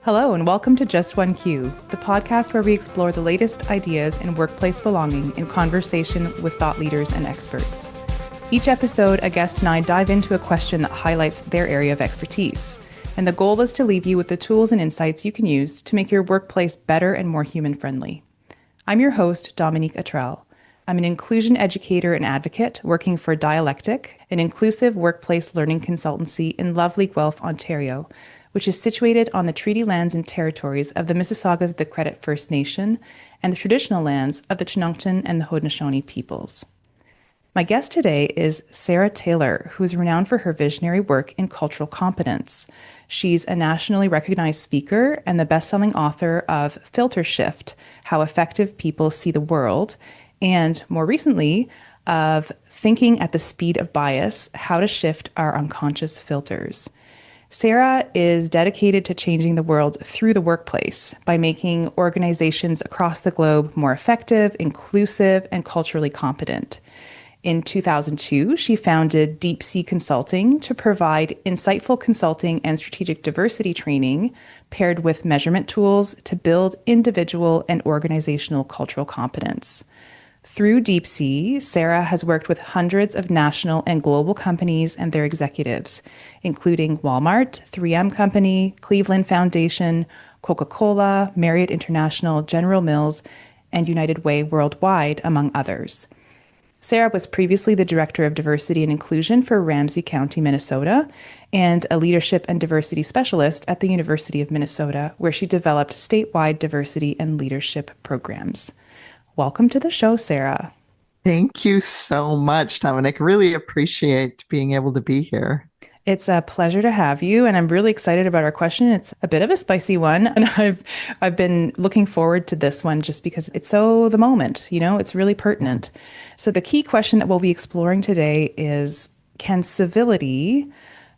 Hello, and welcome to Just One Q, the podcast where we explore the latest ideas in workplace belonging in conversation with thought leaders and experts. Each episode, a guest and I dive into a question that highlights their area of expertise. And the goal is to leave you with the tools and insights you can use to make your workplace better and more human-friendly. I'm your host, Dominique. I'm an inclusion educator and advocate working for Dialectic, an inclusive workplace learning consultancy in lovely Guelph, Ontario, which is situated on the treaty lands and territories of the Mississaugas of the Credit First Nation and the traditional lands of the Chinoochtan and the Haudenosaunee peoples. My guest today is Sara Taylor, who is renowned for her visionary work in cultural competence. She's a nationally recognized speaker and the best-selling author of Filter Shift: How Effective People See the World, and more recently, of Thinking at the Speed of Bias: How to Shift Our Unconscious Filters. Sara is dedicated to changing the world through the workplace by making organizations across the globe more effective, inclusive, and culturally competent. In 2002, she founded Deep Sea Consulting to provide insightful consulting and strategic diversity training paired with measurement tools to build individual and organizational cultural competence. Through Deep Sea, Sara has worked with hundreds of national and global companies and their executives, including Walmart, 3M Company, Cleveland Foundation, Coca-Cola, Marriott International, General Mills, and United Way Worldwide, among others. Sara was previously the Director of Diversity and Inclusion for Ramsey County, Minnesota, and a Leadership and Diversity Specialist at the University of Minnesota, where she developed statewide diversity and leadership programs. Welcome to the show, Sara. Thank you so much, Dominic. Really appreciate being able to be here. It's a pleasure to have you, and I'm really excited about our question. It's a bit of a spicy one, and I've been looking forward to this one just because it's so the moment, it's really pertinent. Yes. So the key question that we'll be exploring today is, can civility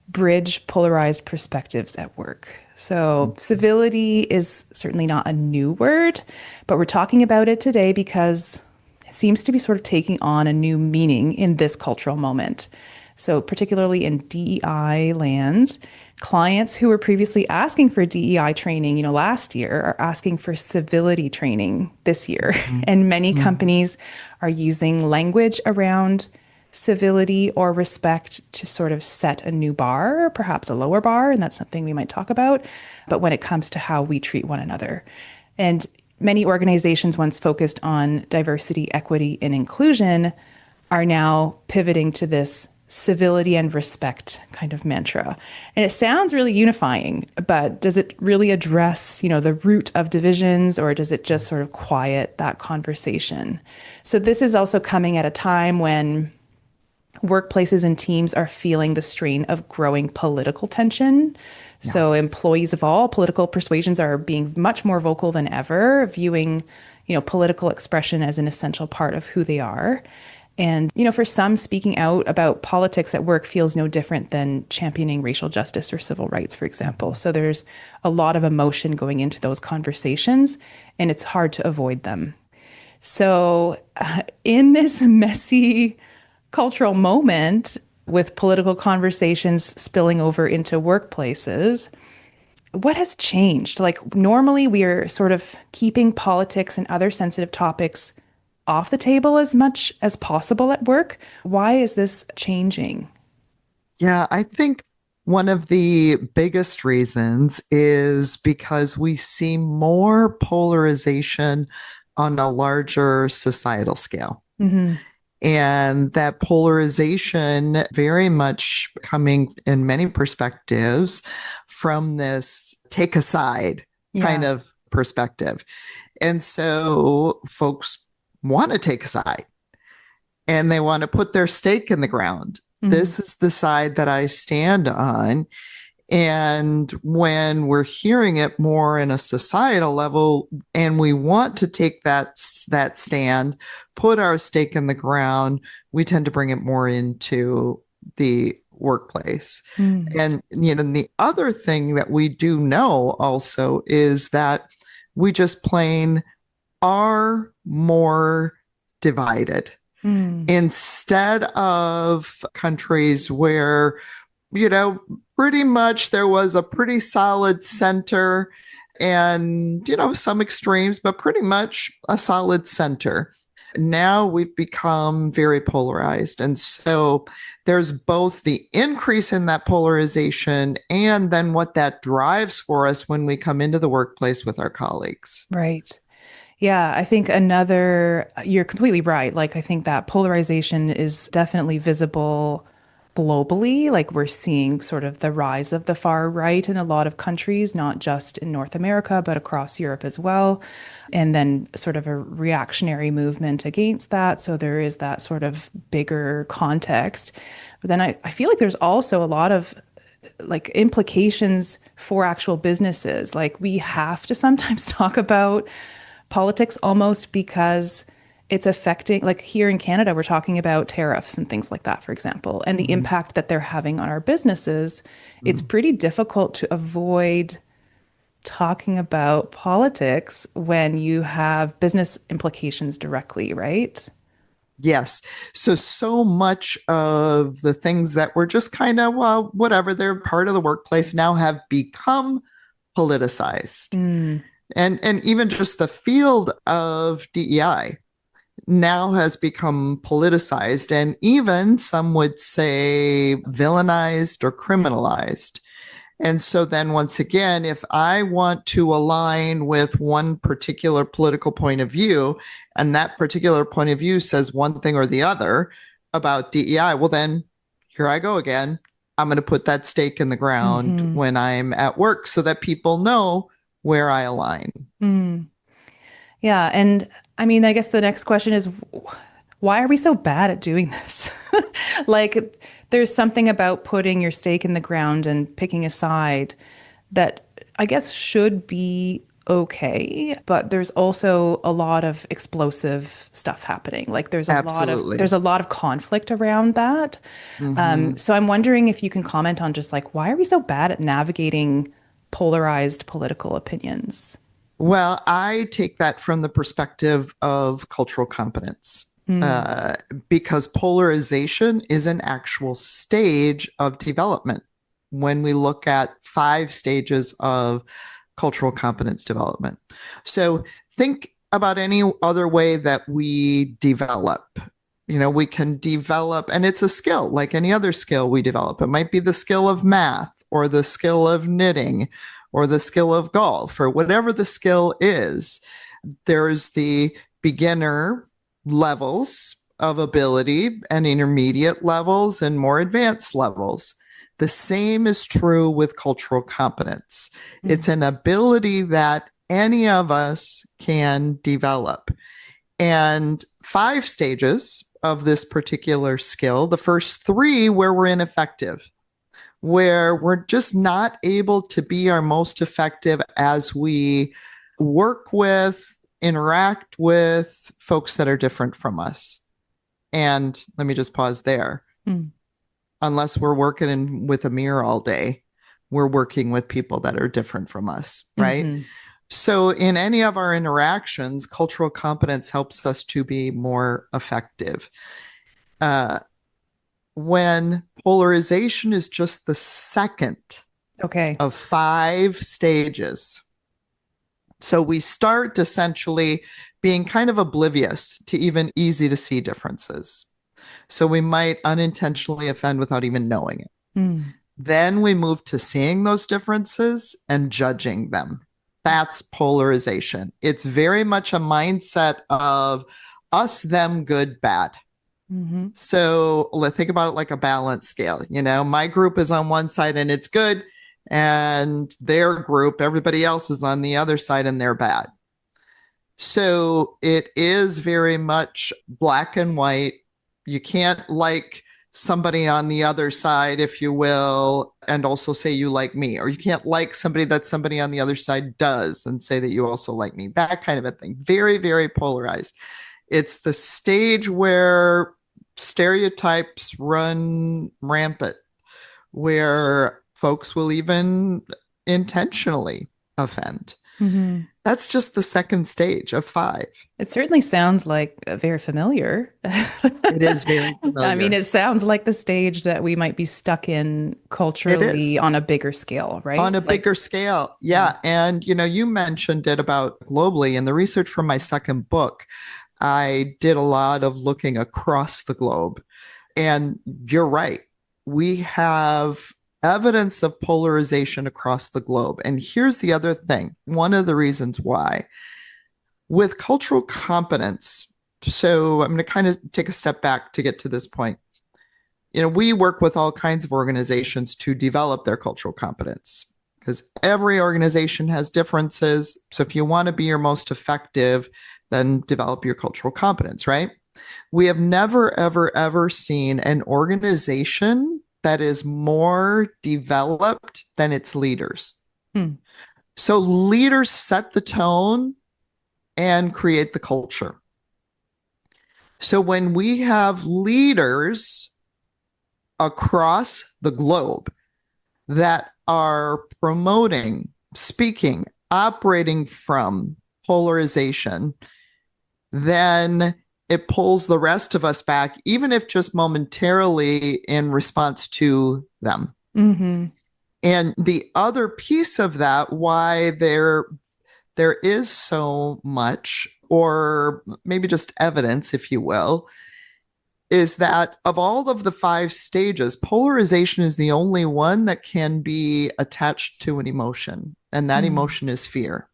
bridge polarized perspectives at work? So civility is certainly not a new word, but we're talking about it today because it seems to be sort of taking on a new meaning in this cultural moment. So particularly in DEI land, clients who were previously asking for DEI training, last year are asking for civility training this year. Mm-hmm. And many companies are using language around civility or respect to sort of set a new bar, perhaps a lower bar, and that's something we might talk about. But when it comes to how we treat one another, and many organizations once focused on diversity, equity, and inclusion are now pivoting to this civility and respect kind of mantra. And it sounds really unifying, but does it really address, the root of divisions, or does it just sort of quiet that conversation? So this is also coming at a time when workplaces and teams are feeling the strain of growing political tension. Yeah. So employees of all political persuasions are being much more vocal than ever, viewing, political expression as an essential part of who they are. And, for some, speaking out about politics at work feels no different than championing racial justice or civil rights, for example. So there's a lot of emotion going into those conversations, and it's hard to avoid them. So in this messy cultural moment with political conversations spilling over into workplaces, what has changed? Like, normally we are sort of keeping politics and other sensitive topics off the table as much as possible at work. Why is this changing? Yeah, I think one of the biggest reasons is because we see more polarization on a larger societal scale. Mm-hmm. And that polarization very much coming in many perspectives from this take a side kind of perspective. And so folks want to take a side and they want to put their stake in the ground. Mm-hmm. This is the side that I stand on. And when we're hearing it more in a societal level and we want to take that stand, put our stake in the ground, we tend to bring it more into the workplace. And, the other thing that we do know also is that we just plain are more divided. Instead of countries where you know, pretty much there was a pretty solid center and, some extremes, but pretty much a solid center. Now we've become very polarized. And so there's both the increase in that polarization and then what that drives for us when we come into the workplace with our colleagues. Right. Yeah, I think you're completely right. Like, I think that polarization is definitely visible globally. Like, we're seeing sort of the rise of the far right in a lot of countries, not just in North America, but across Europe as well. And then sort of a reactionary movement against that. So there is that sort of bigger context. But then I feel like there's also a lot of like implications for actual businesses. Like, we have to sometimes talk about politics almost because it's affecting, like here in Canada, we're talking about tariffs and things like that, for example, and the Mm-hmm. impact that they're having on our businesses. It's pretty difficult to avoid talking about politics when you have business implications directly, right? Yes. So much of the things that were just kind of, well, whatever, they're part of the workplace now have become politicized. Mm, And even just the field of DEI now has become politicized and even some would say villainized or criminalized. And so then once again, if I want to align with one particular political point of view, and that particular point of view says one thing or the other about DEI, well, then here I go again. I'm going to put that stake in the ground hmm when I'm at work so that people know where I align. mm. Yeah. And I mean, I guess the next question is why are we so bad at doing this? Like, there's something about putting your stake in the ground and picking a side that I guess should be okay, but there's also a lot of explosive stuff happening. Like, Absolutely. there's a lot of conflict around that. Mm-hmm. So I'm wondering if you can comment on just like why are we so bad at navigating polarized political opinions? Well, I take that from the perspective of cultural competence. Mm, Uh, because polarization is an actual stage of development. When we look at 5 stages of cultural competence development. So think about any other way that we develop. We can develop, and it's a skill like any other skill we develop. It might be the skill of math or the skill of knitting or the skill of golf or whatever the skill is. There's the beginner levels of ability and intermediate levels and more advanced levels. The same is true with cultural competence. It's mm, an ability that any of us can develop. And 5 stages of this particular skill, the first 3 where we're ineffective, where we're just not able to be our most effective as we work with, interact with folks that are different from us. And let me just pause there. mm, Unless we're with a mirror all day, we're working with people that are different from us, right? hmm So, in any of our interactions, cultural competence helps us to be more effective. Uh, when polarization is just the second Okay. of 5 stages. So we start essentially being kind of oblivious to even easy to see differences. So we might unintentionally offend without even knowing it. Mm, Then we move to seeing those differences and judging them. That's polarization. It's very much a mindset of us, them, good, bad. hmm So let's think about it like a balance scale. My group is on one side and it's good, and their group, everybody else is on the other side and they're bad. So it is very much black and white. You can't like somebody on the other side, if you will, and also say you like me, or you can't like somebody that somebody on the other side does and say that you also like me. That kind of a thing. Very, very polarized. It's the stage where stereotypes run rampant, where folks will even intentionally offend. Mm-hmm. That's just the second stage of five. It certainly sounds like very familiar. It is very I mean, familiar. it sounds like the stage that we might be stuck in It culturally is on a bigger scale, on right? a Like, bigger scale. yeah. Yeah. And, you mentioned it about globally in the research from my second book. I did a lot of looking across the globe. And you're right. We have evidence of polarization across the globe. And here's the other thing, one of the reasons why. With cultural competence, so I'm going to kind of take a step back to get to this point. We work with all kinds of organizations to develop their cultural competence because every organization has differences. So if you want to be your most effective, then develop your cultural competence, right? We have never, ever, ever seen an organization that is more developed than its leaders. Hmm. So leaders set the tone and create the culture. So when we have leaders across the globe that are promoting, speaking, operating from polarization, then it pulls the rest of us back, even if just momentarily in response to them. Mm-hmm. And the other piece of that, why there is so much, or maybe just evidence, if you will, is that of all of the five stages, polarization is the only one that can be attached to an emotion, and that Mm. emotion is fear.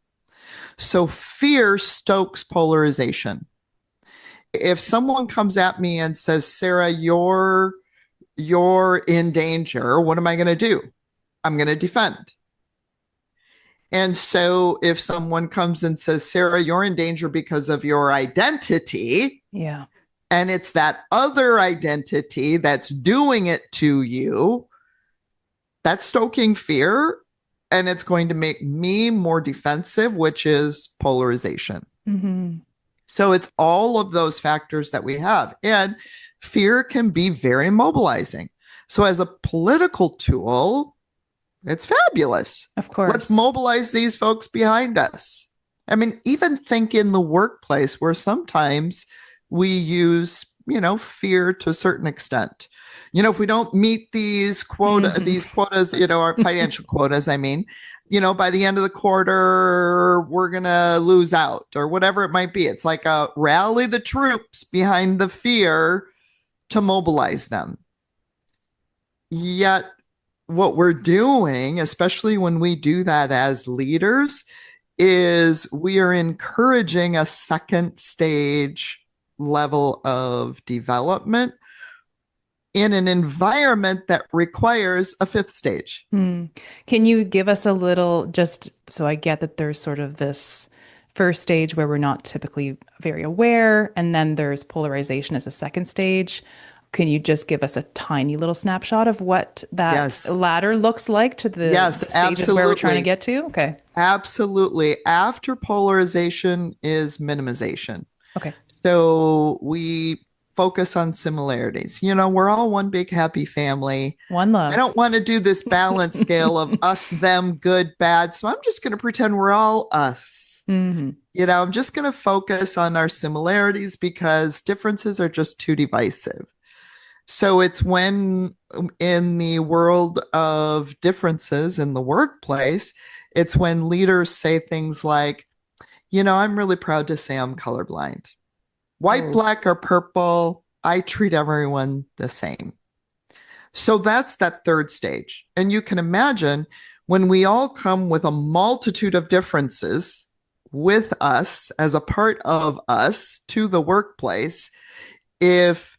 So fear stokes polarization. If someone comes at me and says, Sara, you're in danger, what am I going to do? I'm going to defend. And so if someone comes and says, Sara, you're in danger because of your identity, Yeah. and it's that other identity that's doing it to you, that's stoking fear, and it's going to make me more defensive, which is polarization. Mm-hmm. So it's all of those factors that we have. And fear can be very mobilizing. So as a political tool, it's fabulous. Of Let's course. mobilize these folks behind us. I mean, even think in the workplace where sometimes we use, fear to a certain extent. If we don't meet these Mm-hmm. quotas, our financial quotas, I mean, by the end of the quarter, we're going to lose out or whatever it might be. It's like a rally the troops behind the fear to mobilize them. Yet what we're doing, especially when we do that as leaders, is we are encouraging a second stage level of development in an environment that requires a fifth stage. Hmm. Can you give us a little, just so I get that there's sort of this first stage where we're not typically very aware, and then there's polarization as a second stage. Can you just give us a tiny little snapshot of what that Yes. ladder looks like to Yes, the stages where we're trying to absolutely. get to? Okay. Absolutely. After polarization is minimization. Okay. So we focus on similarities. We're all one big happy family. One I love. don't want to do this balance scale of us, them, good, bad. So I'm just going to pretend we're all us. Hmm. I'm just going to focus on our similarities because differences are just too divisive. So it's when in the world of differences in the workplace, it's when leaders say things like, I'm really proud to say I'm colorblind. White, Oh. black, or purple, I treat everyone the same. So that's that third stage. And you can imagine when we all come with a multitude of differences with us as a part of us to the workplace, if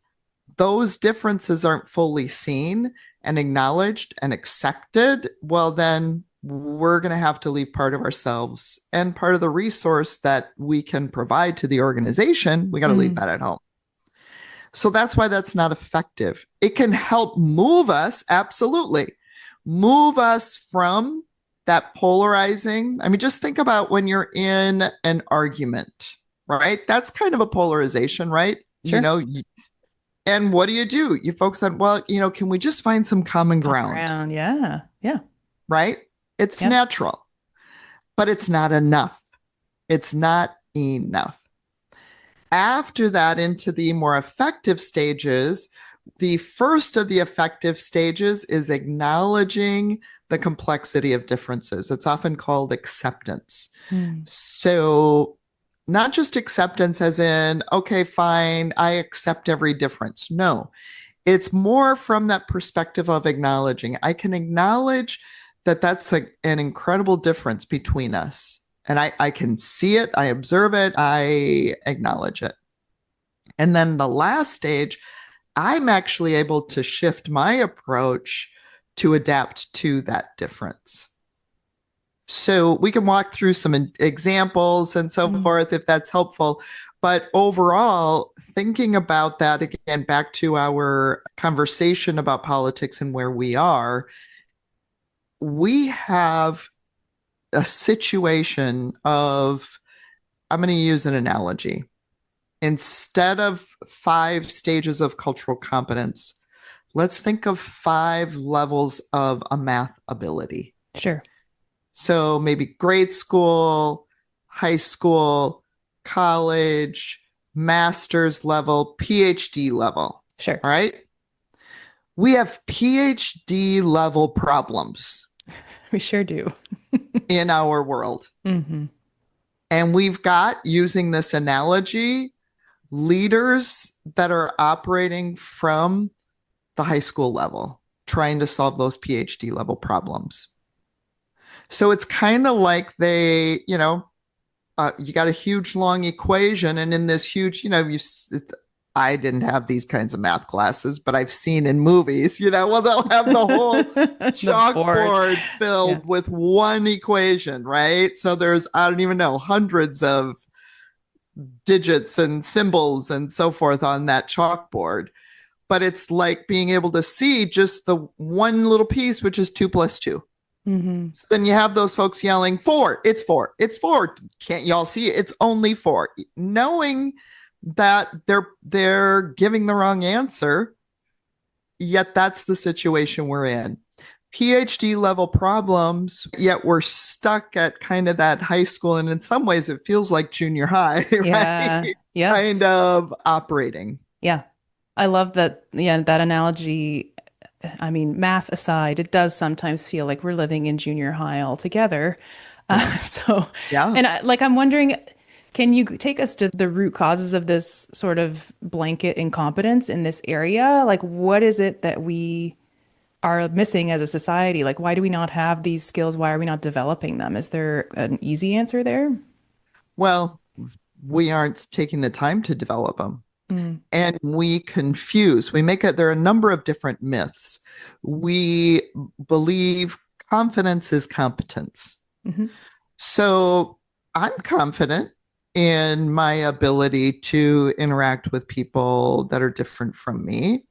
those differences aren't fully seen and acknowledged and accepted, well, then we're going to have to leave part of ourselves and part of the resource that we can provide to the organization. We got to leave Mm. that at home. So that's why that's not effective. It can help move us, absolutely, move us from that polarizing. I mean, just think about when you're in an argument, right? That's kind of a polarization, right? Sure. And what do? You focus on, well, can we just find some common Come ground, around. Yeah. Yeah. right? It's Yep. natural. but it's not enough. It's not enough. After that, into the more effective stages, the first of the effective stages is acknowledging the complexity of differences. It's often called acceptance. So, not just acceptance as in, okay, fine, I accept every difference. No, it's more from that perspective of acknowledging. I can acknowledge that that's an incredible difference between us. And I can see it, I observe it, I acknowledge it. And then the last stage, I'm actually able to shift my approach to adapt to that difference. So we can walk through some examples and so forth if that's helpful. But overall, thinking about that again, back to our conversation about politics and where we are, we have a situation of, I'm going to use an analogy. Instead of 5 stages of cultural competence, let's think of 5 levels of a math ability. Sure. So maybe grade school, high school, college, master's level, PhD level. Sure. All right. We have PhD level problems. We sure do. In our world. And we've got, using this analogy, leaders that are operating from the high school level, trying to solve those PhD level problems. So it's kind of like they, you got a huge long equation, and in this huge, I didn't have these kinds of math classes, but I've seen in movies, they'll have the whole chalkboard filled with one equation, right? So there's, I don't even know, hundreds of digits and symbols and so forth on that chalkboard. But it's like being able to see just the one little piece, which is 2 plus 2. So then you have those folks yelling, 4, it's 4, it's 4. Can't y'all see it? It's only 4. Knowing that they're giving the wrong answer, yet that's the situation we're in. PhD level problems, yet we're stuck at kind of that high school, and in some ways it feels like junior high, right? Yeah. Kind of operating. Yeah. I love that. Yeah, that analogy. I mean, math aside, it does sometimes feel like we're living in junior high altogether. And I'm wondering, can you take us to the root causes of this sort of blanket incompetence in this area? Like, what is it that we are missing as a society? Like, why do we not have these skills? Why are we not developing them? Is there an easy answer there? Well, we aren't taking the time to develop them. And we confuse. There are a number of different myths. We believe confidence is competence. So I'm confident in my ability to interact with people that are different from me.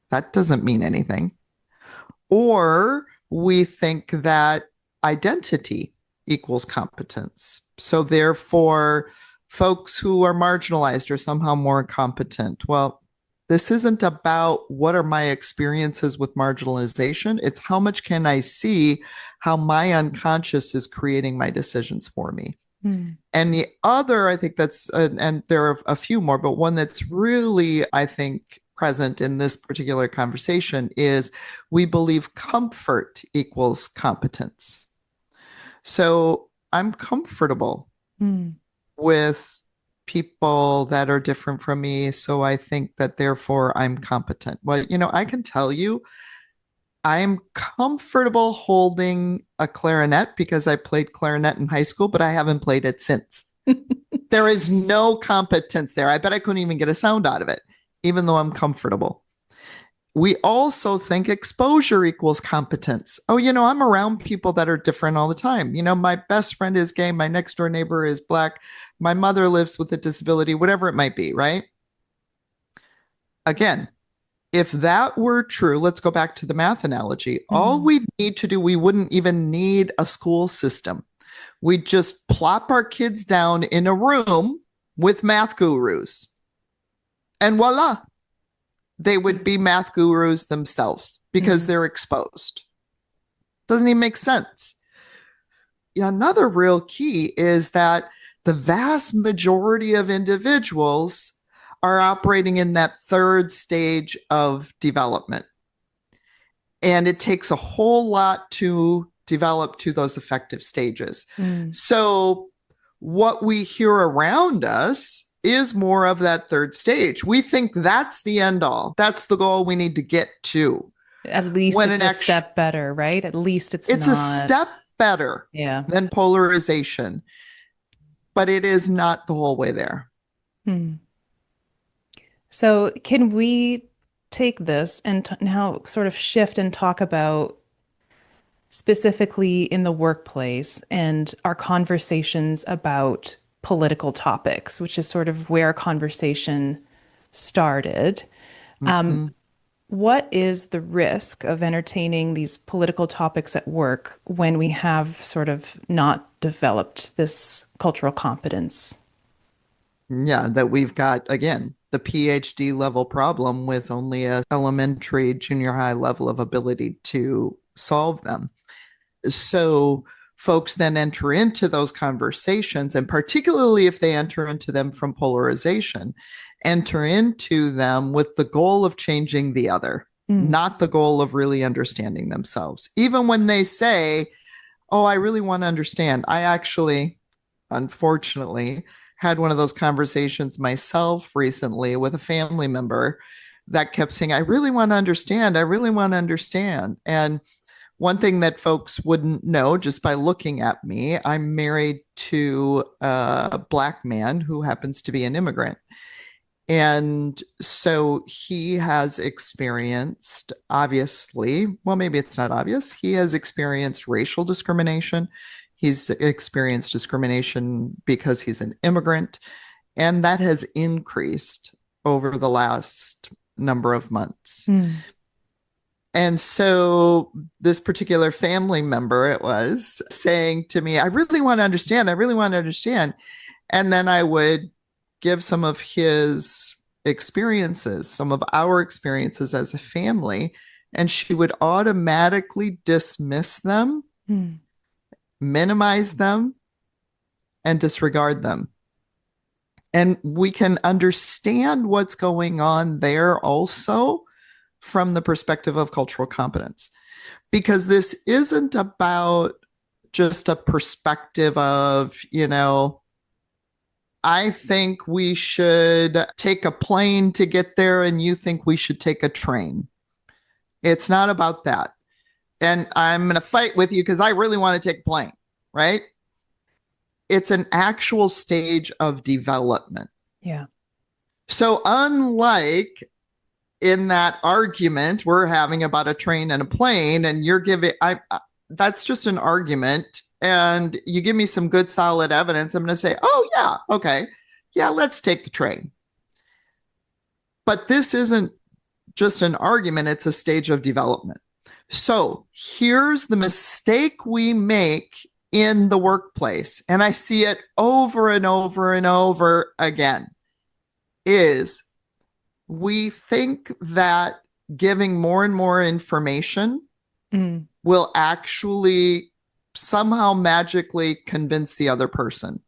That doesn't mean anything. Or we think that identity equals competence. So therefore, folks who are marginalized are somehow more competent. Well, this isn't about what are my experiences with marginalization. It's how much can I see how my unconscious is creating my decisions for me. And the other, I think and there are a few more, but one that's really, I think, present in this particular conversation is we believe comfort equals competence. So I'm comfortable with people that are different from me. So I think that therefore I'm competent. Well, I can tell you, I'm comfortable holding a clarinet because I played clarinet in high school, but I haven't played it since. There is no competence there. I bet I couldn't even get a sound out of it, even though I'm comfortable. We also think exposure equals competence. Oh, I'm around people that are different all the time. My best friend is gay. My next door neighbor is Black. My mother lives with a disability, whatever it might be, right? Again, if that were true, let's go back to the math analogy. All we need to do, we wouldn't even need a school system. We'd just plop our kids down in a room with math gurus. And voila. They would be math gurus themselves because they're exposed. Doesn't even make sense. another real key is that the vast majority of individuals are operating in that third stage of development. And it takes a whole lot to develop to those effective stages. So what we hear around us is more of that third stage. We think that's the end all. That's the goal we need to get to. At least when it's a step better, right? At least it's a step better than polarization. But it is not the whole way there. So can we take this and now sort of shift and talk about specifically in the workplace and our conversations about political topics, which is sort of where conversation started. What is the risk of entertaining these political topics at work when we have sort of not developed this cultural competence? Yeah, that we've got, again, the PhD level problem with only an elementary, junior high level of ability to solve them. So folks then enter into those conversations, and particularly if they enter into them from polarization, enter into them with the goal of changing the other, not the goal of really understanding themselves. Even when they say, oh, I really want to understand. I actually, unfortunately, had one of those conversations myself recently with a family member that kept saying, I really want to understand. I really want to understand. And one thing that folks wouldn't know just by looking at me, I'm married to a Black man who happens to be an immigrant. And so he has experienced, obviously, well, maybe it's not obvious, he has experienced racial discrimination. He's experienced discrimination because he's an immigrant, and that has increased over the last number of months. And so this particular family member, it was saying to me, I really want to understand. I really want to understand. And then I would give some of his experiences, some of our experiences as a family, and she would automatically dismiss them, minimize them, and disregard them. And we can understand what's going on there also from the perspective of cultural competence, because this isn't about just a perspective of, I think we should take a plane to get there and you think we should take a train. It's not about that. And I'm going to fight with you because I really want to take a plane, right? It's an actual stage of development. Yeah. So unlike in that argument we're having about a train and a plane, and you're giving, that's just an argument, and you give me some good solid evidence, I'm going to say, oh yeah, okay, yeah, let's take the train. But this isn't just an argument, it's a stage of development. So here's the mistake we make in the workplace, and I see it over and over and over again, is we think that giving more and more information will actually somehow magically convince the other person.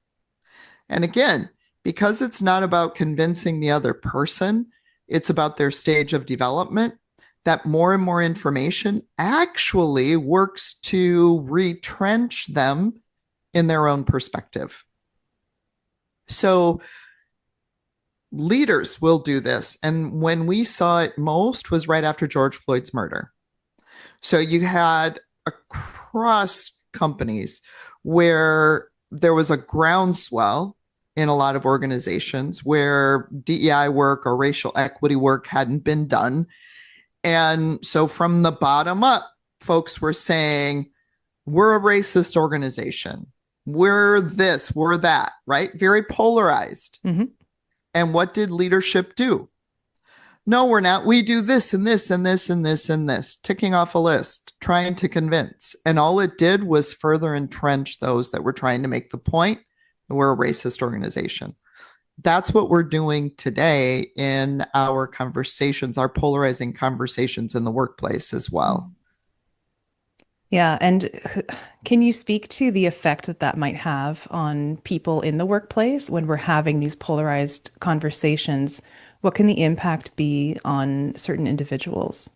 And again, because it's not about convincing the other person, it's about their stage of development, that more and more information actually works to retrench them in their own perspective. So leaders will do this. And when we saw it most was right after George Floyd's murder. So you had across companies where there was a groundswell in a lot of organizations where DEI work or racial equity work hadn't been done. And so from the bottom up, folks were saying, we're a racist organization. We're this, we're that, right? Very polarized. And what did leadership do? No, we're not. We do this and this and this and this and this, ticking off a list, trying to convince. And all it did was further entrench those that were trying to make the point that we're a racist organization. That's what we're doing today in our conversations, our polarizing conversations in the workplace as well. Yeah. And can you speak to the effect that that might have on people in the workplace when we're having these polarized conversations? What can the impact be on certain individuals?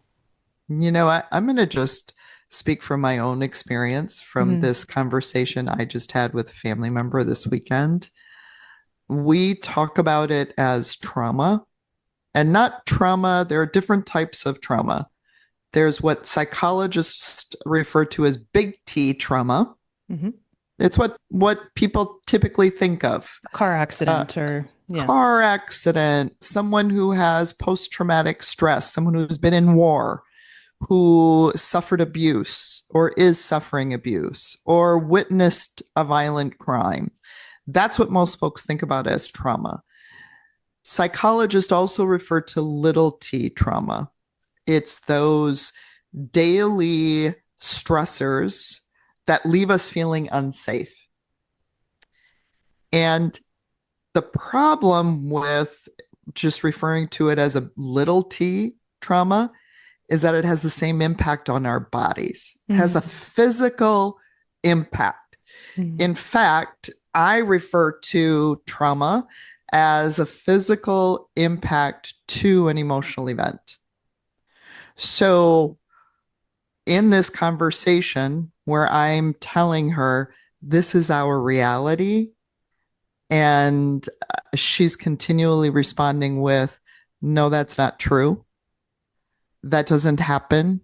I'm going to just speak from my own experience from Hmm. this conversation I just had with a family member this weekend. We talk about it as trauma and not trauma. There are different types of trauma. There's what psychologists refer to as big T trauma. Hmm. It's what people typically think of. A car Uh, accident or, yeah. car accident, someone who has post-traumatic stress, someone who's been in war, who suffered abuse or is suffering abuse or witnessed a violent crime. That's what most folks think about as trauma. Psychologists also refer to little t trauma. It's those daily stressors that leave us feeling unsafe. And the problem with just referring to it as a little t trauma is that it has the same impact on our bodies, has a physical impact. In fact, I refer to trauma as a physical impact to an emotional event. So, in this conversation where I'm telling her this is our reality, and she's continually responding with, no, that's not true. That doesn't happen.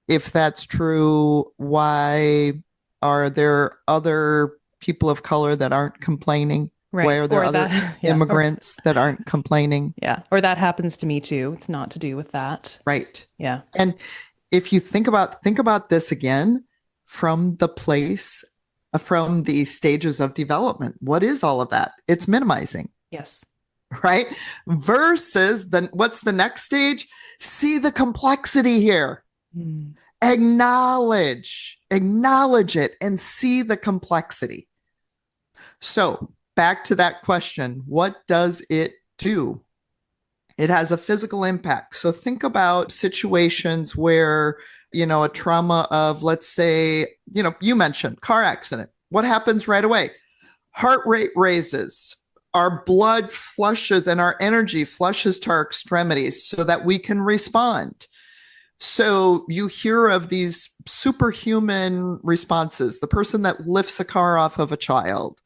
If that's true, why are there other people of color that aren't complaining? Why Right. are there Or other that, yeah. immigrants that aren't complaining? Yeah. Or that happens to me too. It's not to do with that. Right. Yeah. And if you think about this again from the place, from the stages of development, what is all of that? It's minimizing, Yes. right? Versus then what's the next stage? See the complexity here. Mm. Acknowledge it and see the complexity. So back to that question, what does it do? It has a physical impact. So think about situations where, a trauma of, let's say, you mentioned car accident. What happens right away? Heart rate raises, our blood flushes and our energy flushes to our extremities so that we can respond. So you hear of these superhuman responses, the person that lifts a car off of a child,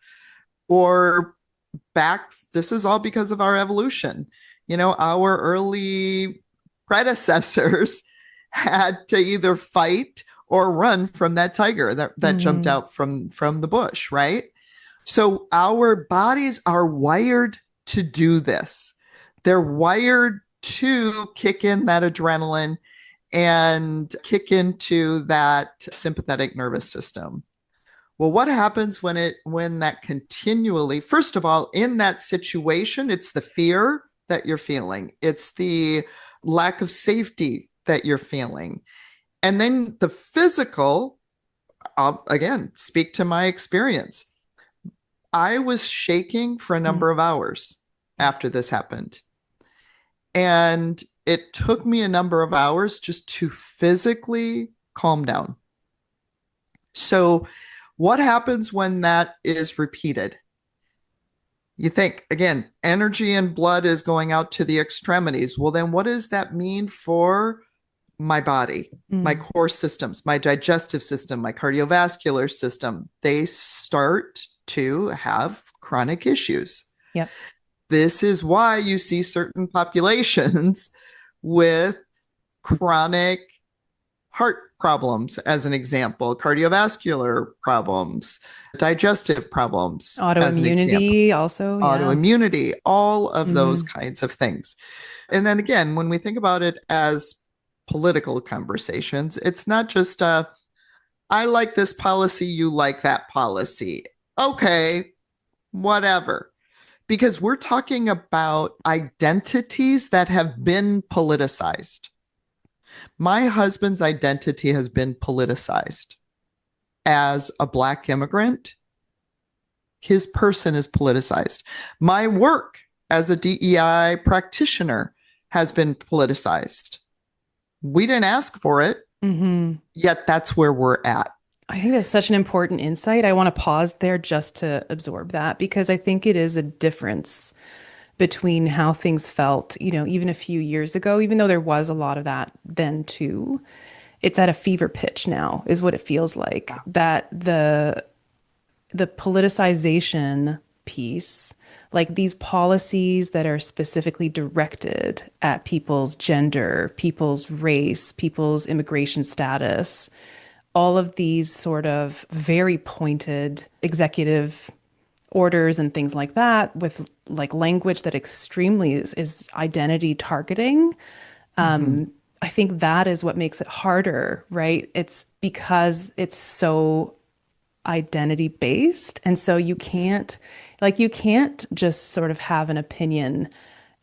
or this is all because of our evolution. Our early predecessors had to either fight or run from that tiger that jumped out from the bush, right? So our bodies are wired to do this. They're wired to kick in that adrenaline and kick into that sympathetic nervous system. Well, what happens when that continually, first of all, in that situation, it's the fear that you're feeling. It's the lack of safety that you're feeling. And then the physical, I'll again speak to my experience. I was shaking for a number of hours after this happened. And it took me a number of hours just to physically calm down. So, what happens when that is repeated? You think, again, energy and blood is going out to the extremities. Well, then what does that mean for my body, my core systems, my digestive system, my cardiovascular system? They start to have chronic issues. Yep. This is why you see certain populations with chronic heart problems, as an example, cardiovascular problems, digestive problems, as an example. Autoimmunity also. Yeah. Autoimmunity, all of those kinds of things. And then again, when we think about it as political conversations, it's not just I like this policy, you like that policy. Okay, whatever. Because we're talking about identities that have been politicized. My husband's identity has been politicized. As a Black immigrant, his person is politicized. My work as a DEI practitioner has been politicized. We didn't ask for it. Yet that's where we're at. I think that's such an important insight. I want to pause there just to absorb that because I think it is a difference between how things felt, even a few years ago, even though there was a lot of that then too. It's at a fever pitch now, is what it feels like. That the politicization piece, like these policies that are specifically directed at people's gender, people's race, people's immigration status, all of these sort of very pointed executive orders and things like that with like language that extremely is identity targeting. Mm-hmm. I think that is what makes it harder, right? It's because it's so identity based. And so you can't just sort of have an opinion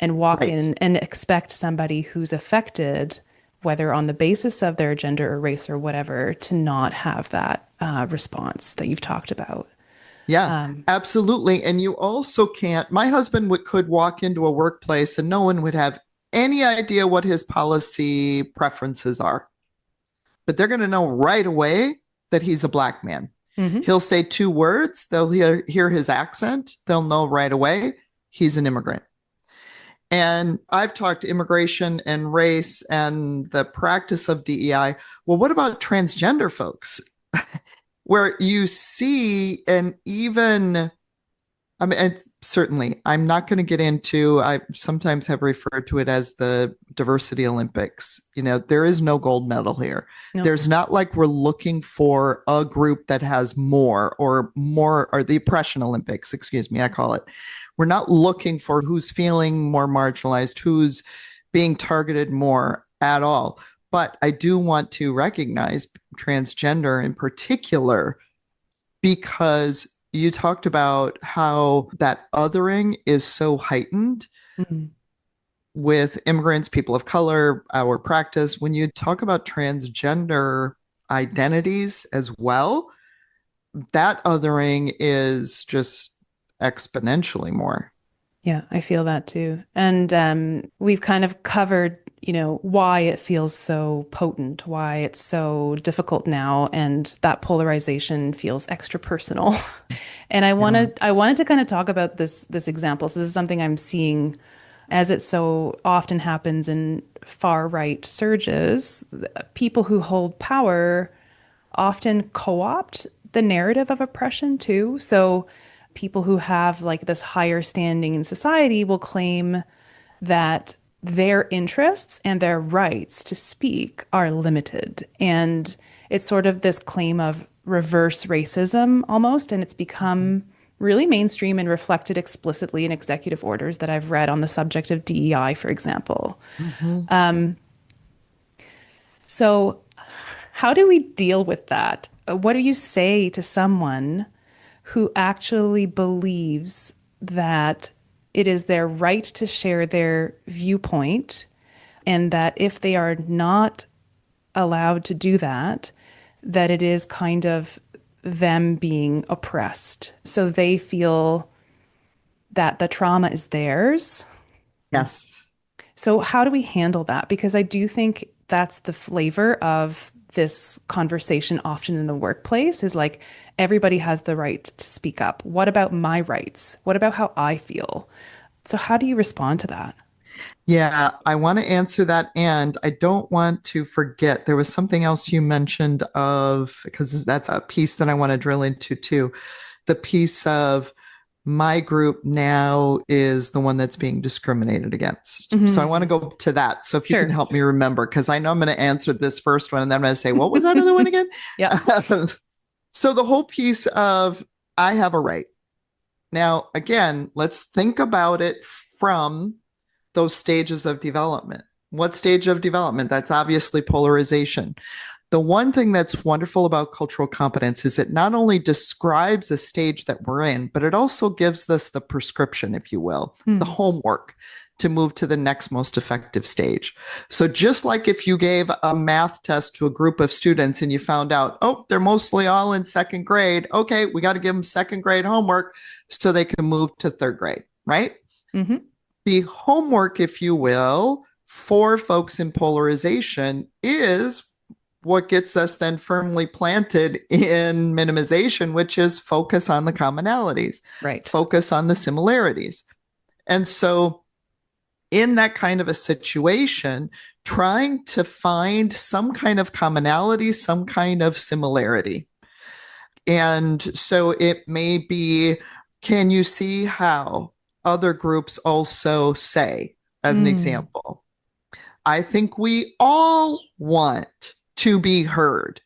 and walk Right. in and expect somebody who's affected, whether on the basis of their gender or race or whatever, to not have that response that you've talked about. Yeah, Um, absolutely. And you also can't, my husband could walk into a workplace and no one would have any idea what his policy preferences are, but they're going to know right away that he's a Black man. mhm. He'll say two words, they'll hear his accent, they'll know right away he's an immigrant. And I've talked immigration and race and the practice of DEI. Well, what about transgender folks? Where you see, and even, I mean, certainly, I'm not going to get into, I sometimes have referred to it as the diversity Olympics. There is no gold medal here. No. There's not like we're looking for a group that has more, or the oppression Olympics, excuse me, I call it. We're not looking for who's feeling more marginalized, who's being targeted more at all. But I do want to recognize transgender in particular, because you talked about how that othering is so heightened Mhm. with immigrants, people of color, our practice. When you talk about transgender identities as well, that othering is just exponentially more. Yeah, I feel that too. And we've kind of covered, why it feels so potent, why it's so difficult now, and that polarization feels extra personal. And Yeah. I wanted to kind of talk about this example. So this is something I'm seeing as it so often happens in far right surges. People who hold power often co-opt the narrative of oppression too. So people who have like this higher standing in society will claim that their interests and their rights to speak are limited. And it's sort of this claim of reverse racism almost. And it's become really mainstream and reflected explicitly in executive orders that I've read on the subject of DEI, for example. Mm-hmm. So, how do we deal with that? What do you say to someone who actually believes that it is their right to share their viewpoint and that if they are not allowed to do that, that it is kind of them being oppressed? So they feel that the trauma is theirs. Yes. So, how do we handle that? Because I do think that's the flavor of this conversation often in the workplace is like everybody has the right to speak up. What about my rights? What about how I feel? So, how do you respond to that? Yeah, I want to answer that. And I don't want to forget, there was something else you mentioned of, because that's a piece that I want to drill into too. The piece of my group now is the one that's being discriminated against. So I want to Hmm. go to that. So if you can Sure. help me remember, because I know I'm going to answer this first one and then I'm going to say, what was that other one again? Yeah. So the whole piece of I have a right. Now, again, let's think about it from those stages of development. What stage of development? That's obviously polarization. The one thing that's wonderful about cultural competence is it not only describes a stage that we're in, but it also gives us the prescription, if you will, the Mm. homework to move to the next most effective stage. So just like if you gave a math test to a group of students and you found out, oh, they're mostly all in second grade. Okay, we got to give them second grade homework so they can move to third grade, right? Hmm. The homework, if you will, for folks in polarization is what gets us then firmly planted in minimization, which is focus on the commonalities, Right. focus on the similarities. And so in that kind of a situation, trying to find some kind of commonality, some kind of similarity. And so it may be, can you see how other groups also say, as an example? I think we all want to be heard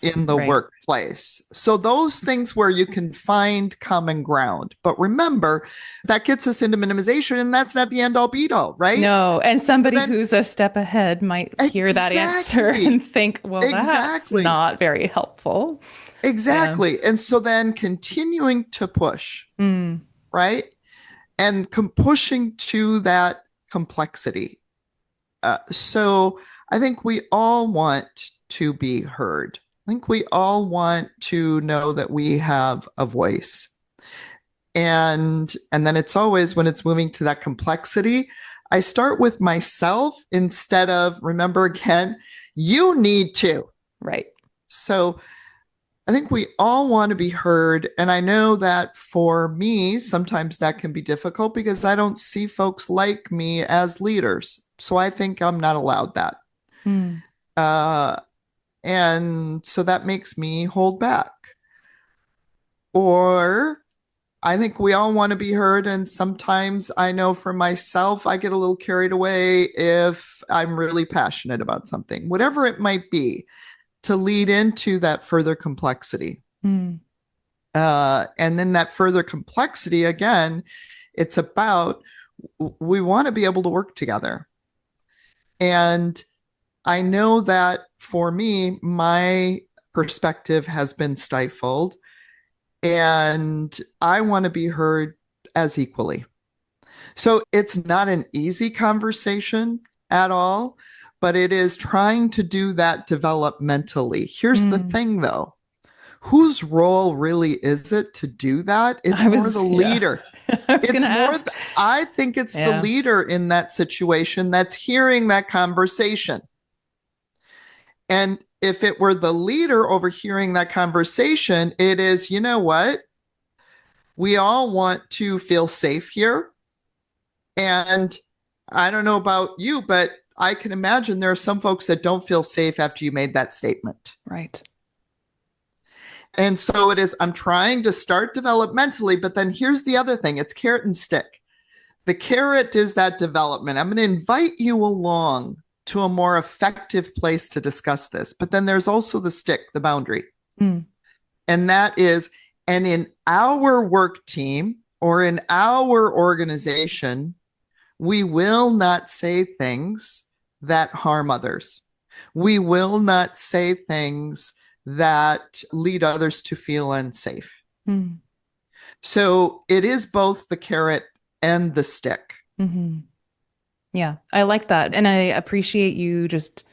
in the workplace. So those things where you can find common ground. But remember, that gets us into minimization, and that's not the end all be all, right? No. And somebody who's a step ahead might hear that answer and think, well, that's not very helpful. Exactly. And so then continuing to push, right? And pushing to that complexity. So I think we all want to be heard. I think we all want to know that we have a voice. And then it's always, when it's moving to that complexity, I start with myself instead of, remember again, you need to. Right. So I think we all want to be heard. And I know that for me, sometimes that can be difficult because I don't see folks like me as leaders. So I think I'm not allowed that. And so that makes me hold back. Or I think we all want to be heard. And sometimes I know for myself, I get a little carried away if I'm really passionate about something, whatever it might be, to lead into that further complexity. And then that further complexity, again, it's about, we want to be able to work together. And I know that for me, my perspective has been stifled, and I want to be heard as equally. So it's not an easy conversation at all, but it is trying to do that developmentally. Here's the thing, though. Whose role really is it to do that? It's more the leader. I think it's the leader in that situation that's hearing that conversation. And if it were the leader overhearing that conversation, it is, you know what? We all want to feel safe here. And I don't know about you, but I can imagine there are some folks that don't feel safe after you made that statement. Right. And so it is, I'm trying to start developmentally, but then here's the other thing. It's carrot and stick. The carrot is that development. I'm going to invite you along to a more effective place to discuss this. But then there's also the stick, the boundary. And that is, and in our work team or in our organization, we will not say things that harm others. We will not say things that lead others to feel unsafe. So it is both the carrot and the stick. Yeah, I like that. And I appreciate you just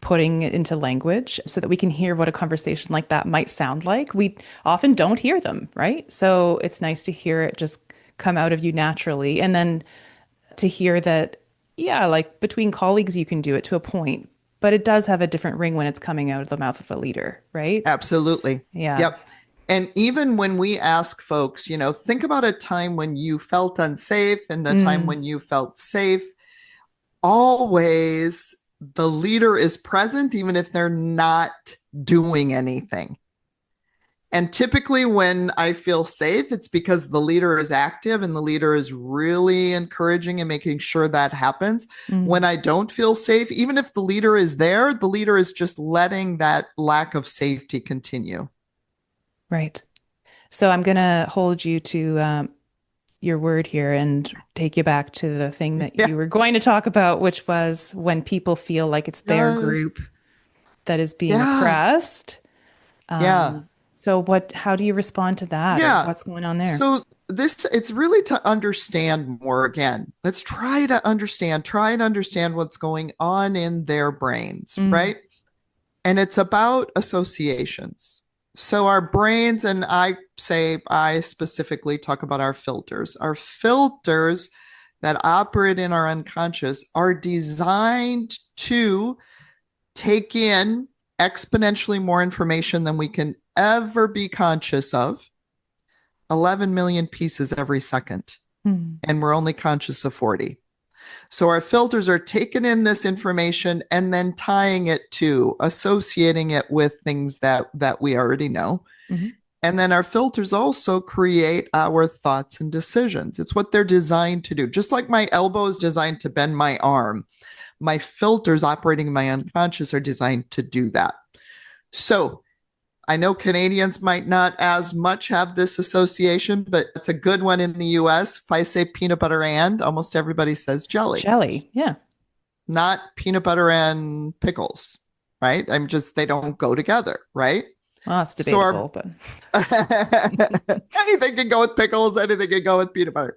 putting it into language so that we can hear what a conversation like that might sound like. We often don't hear them, right? So it's nice to hear it just come out of you naturally. And then to hear that, yeah, like between colleagues, you can do it to a point, but it does have a different ring when it's coming out of the mouth of a leader, right? Absolutely. Yeah. Yep. And even when we ask folks, think about a time when you felt unsafe and a time when you felt safe. Always the leader is present, even if they're not doing anything. And typically when I feel safe, it's because the leader is active and the leader is really encouraging and making sure that happens. When I don't feel safe, even if the leader is there, the leader is just letting that lack of safety continue. Right. So I'm going to hold you to your word here and take you back to the thing that you were going to talk about, which was when people feel like it's their group that is being oppressed. So how do you respond to that? Or what's going on there? So it's really to understand more again. Let's try and understand what's going on in their brains, right? And it's about associations. So our brains, and I specifically talk about our filters. Our filters that operate in our unconscious are designed to take in exponentially more information than we can ever be conscious of, 11 million pieces every second. And we're only conscious of 40. So our filters are taking in this information and then tying it to, associating it with things that we already know. And then our filters also create our thoughts and decisions. It's what they're designed to do. Just like my elbow is designed to bend my arm, my filters operating in my unconscious are designed to do that. So I know Canadians might not as much have this association, but it's a good one in the US. If I say peanut butter and, almost everybody says jelly. Jelly, yeah. Not peanut butter and pickles, right? They don't go together, right? Well, it's debatable, but anything can go with pickles, anything can go with peanut butter.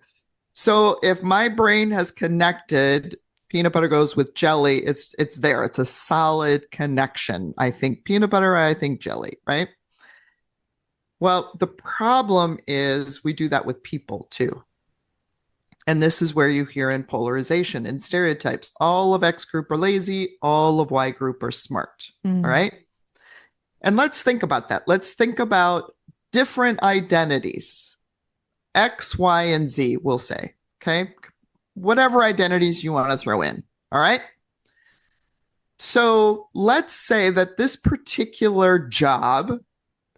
So if my brain has connected, peanut butter goes with jelly, it's there. It's a solid connection. I think peanut butter, I think jelly, right? Well, the problem is we do that with people too. And this is where you hear in polarization and stereotypes. All of X group are lazy, all of Y group are smart, all right? And let's think about that. Let's think about different identities. X, Y, and Z, we'll say, okay? Whatever identities you want to throw in, all right? So let's say that this particular job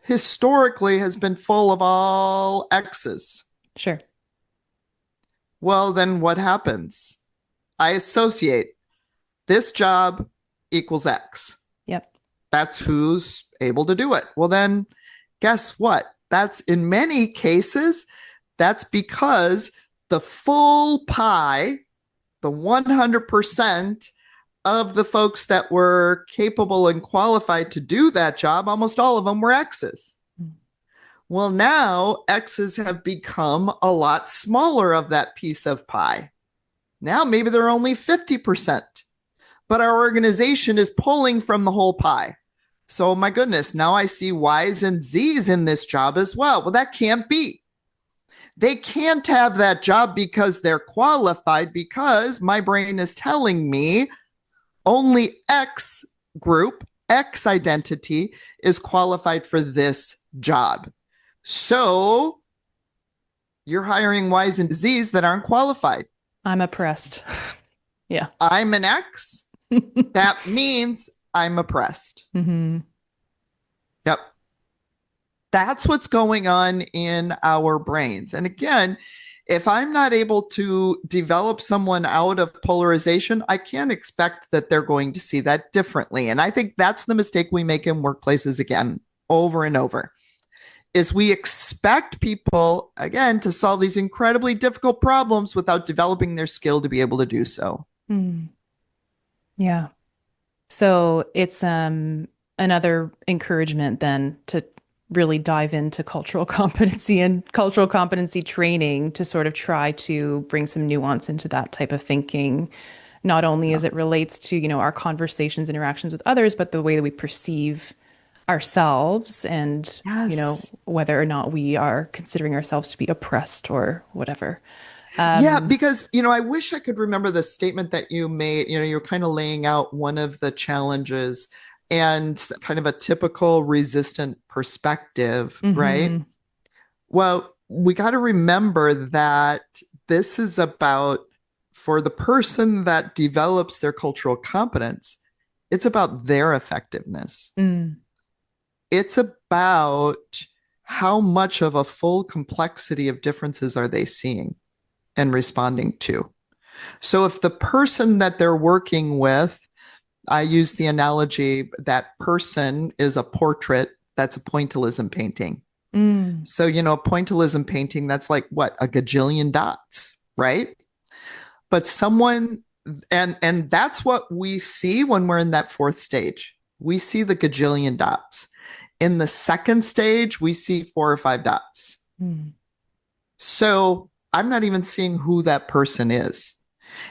historically has been full of all X's. Sure. Well, then what happens? I associate this job equals X. Yep. That's who's able to do it. Well, then guess what? That's in many cases, that's because the full pie, the 100% of the folks that were capable and qualified to do that job, almost all of them were X's. Well, now X's have become a lot smaller of that piece of pie. Now maybe they're only 50%, but our organization is pulling from the whole pie. So my goodness, now I see Y's and Z's in this job as well. Well, that can't be. They can't have that job because they're qualified, because my brain is telling me only X group, X identity is qualified for this job. So you're hiring Y's and Z's that aren't qualified. I'm oppressed. Yeah. I'm an X. That means I'm oppressed. Yep. That's what's going on in our brains. And again, if I'm not able to develop someone out of polarization, I can't expect that they're going to see that differently. And I think that's the mistake we make in workplaces again, over and over, is we expect people, again, to solve these incredibly difficult problems without developing their skill to be able to do so. Yeah. So it's another encouragement then to really dive into cultural competency and cultural competency training to sort of try to bring some nuance into that type of thinking, not only as it relates to, you know, our conversations, interactions with others, but the way that we perceive ourselves and, you know, whether or not we are considering ourselves to be oppressed or whatever. Yeah, because, you know, I wish I could remember the statement that you made. You know, you're kind of laying out one of the challenges and kind of a typical resistant perspective, right? Well, we got to remember that this is about, for the person that develops their cultural competence, it's about their effectiveness. It's about how much of a full complexity of differences are they seeing and responding to. So if the person that they're working with, I use the analogy, that person is a portrait, that's a pointillism painting. So, you know, a pointillism painting, that's like what, a gajillion dots, right? But someone, and that's what we see when we're in that fourth stage. We see the gajillion dots. In the second stage, we see 4 or 5 dots. So I'm not even seeing who that person is.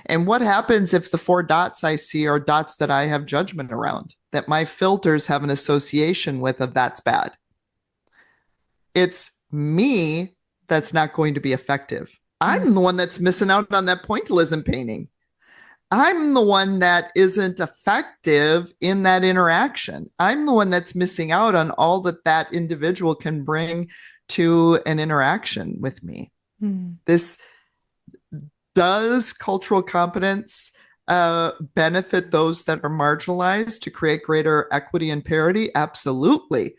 And what happens if the 4 dots I see are dots that I have judgment around, that my filters have an association with of that's bad? It's me that's not going to be effective. I'm the one that's missing out on that pointillism painting. I'm the one that isn't effective in that interaction. I'm the one that's missing out on all that that individual can bring to an interaction with me. This does cultural competence benefit those that are marginalized to create greater equity and parity? Absolutely.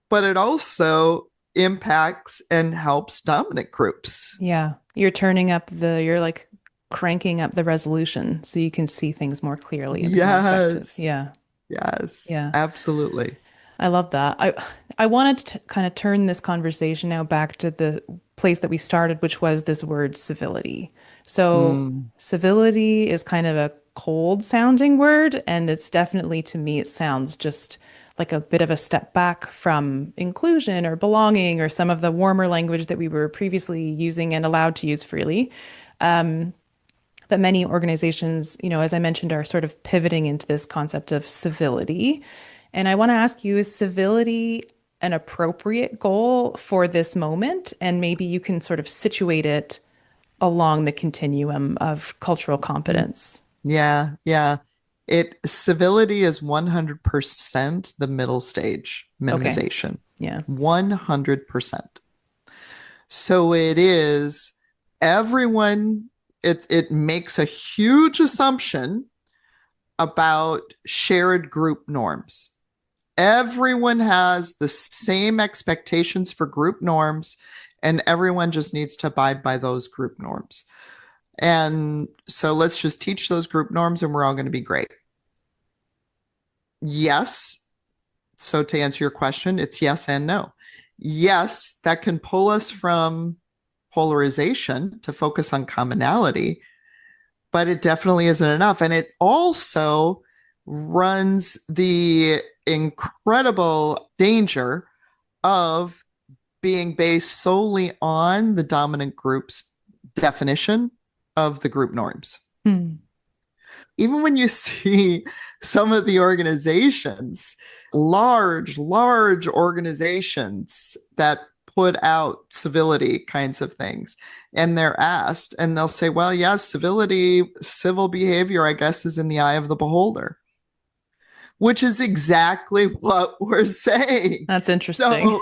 But it also impacts and helps dominant groups. Yeah. You're like cranking up the resolution so you can see things more clearly and be more effective. Yes. Yeah. Yes. Yeah. Absolutely. I love that. I wanted to kind of turn this conversation now back to the place that we started, which was this word civility. So Mm. civility is kind of a cold sounding word, and it's definitely, to me, it sounds just like a bit of a step back from inclusion or belonging or some of the warmer language that we were previously using and allowed to use freely. But many organizations, as I mentioned, are sort of pivoting into this concept of civility. And I want to ask you, is civility an appropriate goal for this moment? And maybe you can sort of situate it along the continuum of cultural competence. Yeah, yeah. Civility is 100% the middle stage Okay. minimization. Yeah. 100%. So it is everyone, it makes a huge assumption about shared group norms. Everyone has the same expectations for group norms, and everyone just needs to abide by those group norms. And so let's just teach those group norms and we're all going to be great. Yes. So to answer your question, it's yes and no. Yes, that can pull us from polarization to focus on commonality, but it definitely isn't enough. And it also runs the incredible danger of being based solely on the dominant group's definition of the group norms. Even when you see some of the organizations, large organizations that put out civility kinds of things, and they're asked, and they'll say, well, yes, civility, civil behavior, I guess, is in the eye of the beholder, which is exactly what we're saying. That's interesting.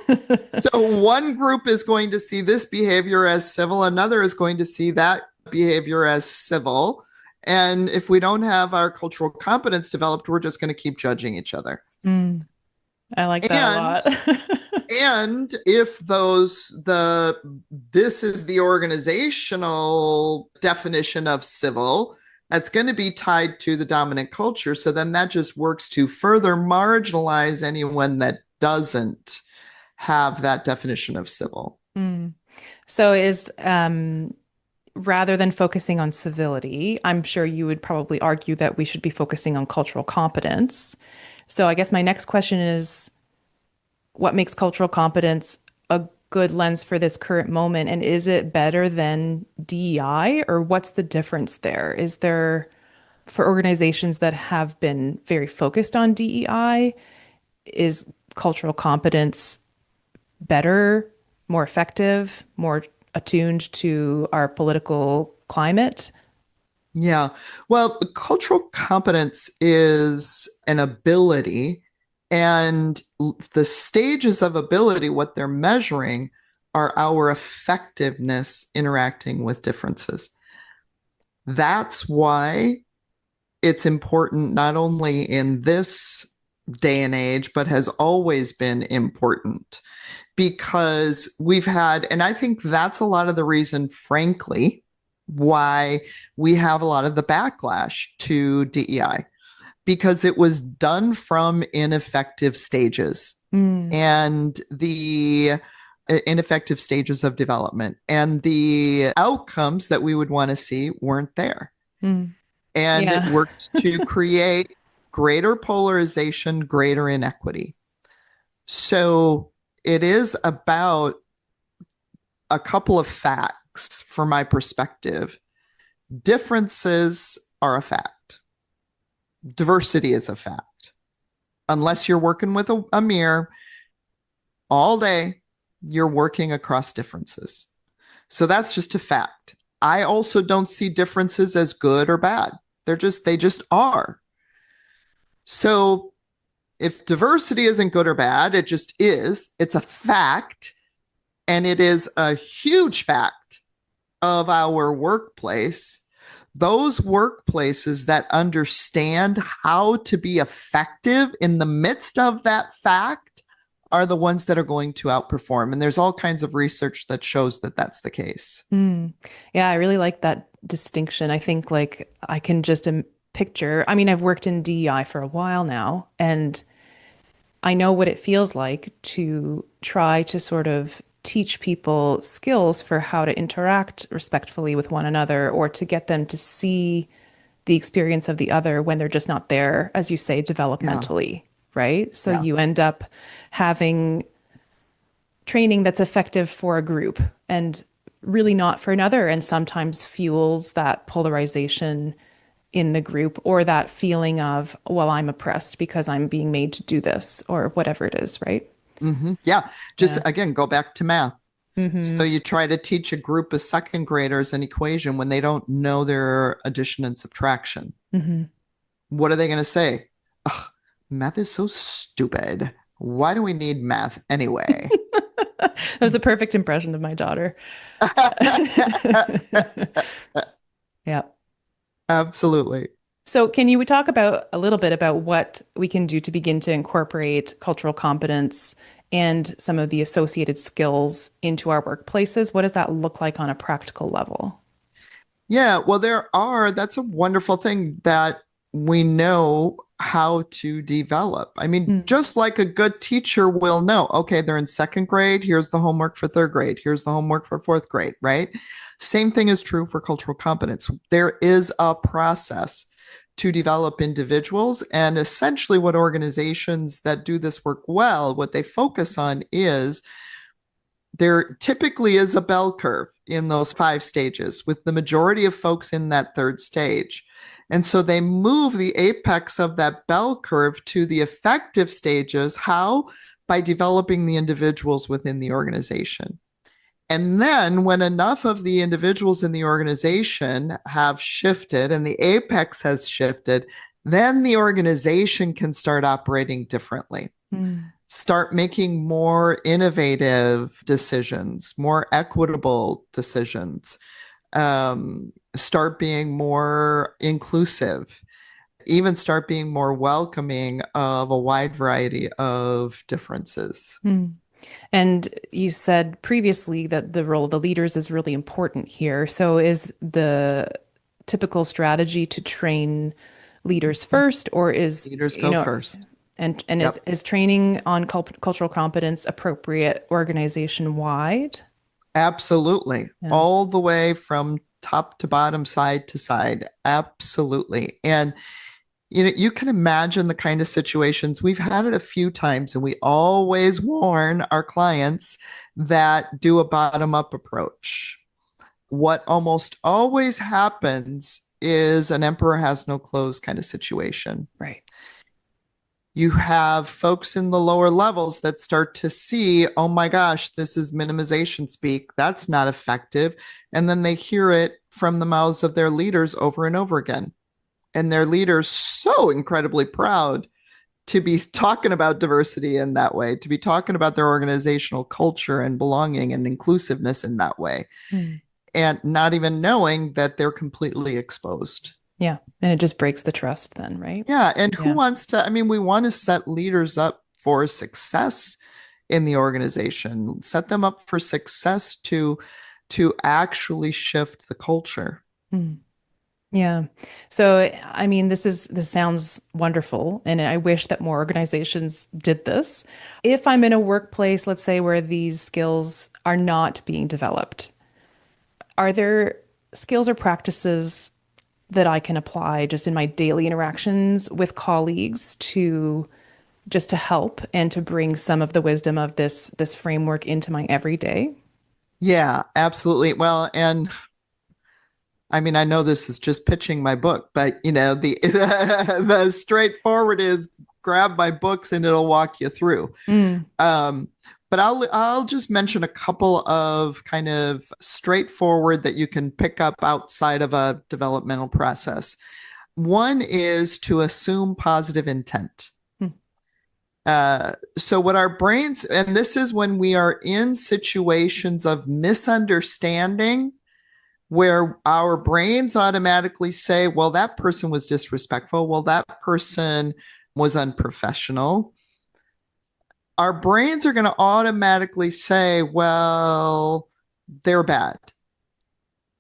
So one group is going to see this behavior as civil, another is going to see that behavior as civil. And if we don't have our cultural competence developed, we're just going to keep judging each other. I like that a lot. And if this is the organizational definition of civil, that's going to be tied to the dominant culture. So then that just works to further marginalize anyone that doesn't have that definition of civil. So rather than focusing on civility, I'm sure you would probably argue that we should be focusing on cultural competence. So I guess my next question is, what makes cultural competence a good lens for this current moment? And is it better than DEI, or what's the difference there? Is there, for organizations that have been very focused on DEI, is cultural competence better, more effective, more attuned to our political climate? Yeah. Well, cultural competence is an ability, and the stages of ability, what they're measuring, are our effectiveness interacting with differences. That's why it's important, not only in this day and age, but has always been important, because we've had, and I think that's a lot of the reason, frankly, why we have a lot of the backlash to DEI, because it was done from ineffective stages and the ineffective stages of development, and the outcomes that we would want to see weren't there. And it worked to create greater polarization, greater inequity. So it is about a couple of facts from my perspective. Differences are a fact. Diversity is a fact. Unless you're working with a mirror all day, you're working across differences. So that's just a fact. I also don't see differences as good or bad. They just are. So if diversity isn't good or bad, it just is. It's a fact. And it is a huge fact of our workplace. Those workplaces that understand how to be effective in the midst of that fact are the ones that are going to outperform. And there's all kinds of research that shows that that's the case. Yeah, I really like that distinction. I think like I can just picture, I mean, I've worked in DEI for a while now, and I know what it feels like to try to sort of teach people skills for how to interact respectfully with one another, or to get them to see the experience of the other when they're just not there, as you say, developmentally, right? So Yeah. you end up having training that's effective for a group and really not for another, and sometimes fuels that polarization in the group, or that feeling of, well, I'm oppressed because I'm being made to do this, or whatever it is, right? Yeah. Just Yeah. again, go back to math. Mm-hmm. So you try to teach a group of second graders an equation when they don't know their addition and subtraction. Mm-hmm. What are they going to say? Ugh, math is so stupid. Why do we need math anyway? That was a perfect impression of my daughter. Yeah. Absolutely. So, can you talk about a little bit about what we can do to begin to incorporate cultural competence and some of the associated skills into our workplaces? What does that look like on a practical level? Yeah, well, that's a wonderful thing that we know how to develop. I mean, Mm. just like a good teacher will know, okay, they're in second grade, here's the homework for third grade, here's the homework for fourth grade, right? Same thing is true for cultural competence. There is a process to develop individuals. And essentially, what organizations that do this work well, what they focus on is there typically is a bell curve in those 5 stages, with the majority of folks in that third stage. And so they move the apex of that bell curve to the effective stages. How? By developing the individuals within the organization. And then, when enough of the individuals in the organization have shifted and the apex has shifted, then the organization can start operating differently. Mm. Start making more innovative decisions, more equitable decisions, start being more inclusive, even start being more welcoming of a wide variety of differences. Mm. And you said previously that the role of the leaders is really important here. So, is the typical strategy to train leaders first, or is, Leaders go first. and Yep. is training on cultural competence appropriate organization wide? Absolutely. Yeah. All the way from top to bottom, side to side. Absolutely. And you can imagine the kind of situations we've had it a few times, and we always warn our clients that do a bottom up approach. What almost always happens is an emperor has no clothes kind of situation. Right. You have folks in the lower levels that start to see, oh my gosh, this is minimization speak. That's not effective. And then they hear it from the mouths of their leaders over and over again. And their leaders so incredibly proud to be talking about diversity in that way, to be talking about their organizational culture and belonging and inclusiveness in that way, Mm. and not even knowing that they're completely exposed. Yeah. And it just breaks the trust then, right? Yeah. And who Yeah. wants to, I mean, we want to set leaders up for success in the organization, set them up for success to actually shift the culture. Mm. Yeah. So, I mean, this sounds wonderful, and I wish that more organizations did this. If I'm in a workplace, let's say, where these skills are not being developed, are there skills or practices that I can apply just in my daily interactions with colleagues to just to help and to bring some of the wisdom of this framework into my everyday? Yeah, absolutely. Well, and I mean, I know this is just pitching my book, but the the straightforward is grab my books and it'll walk you through. Mm. Um, But I'll just mention a couple of kind of straightforward that you can pick up outside of a developmental process. One is to assume positive intent. Hmm. So what our brains, and this is when we are in situations of misunderstanding, where our brains automatically say, well, that person was disrespectful. Well, that person was unprofessional. Our brains are going to automatically say, well, they're bad.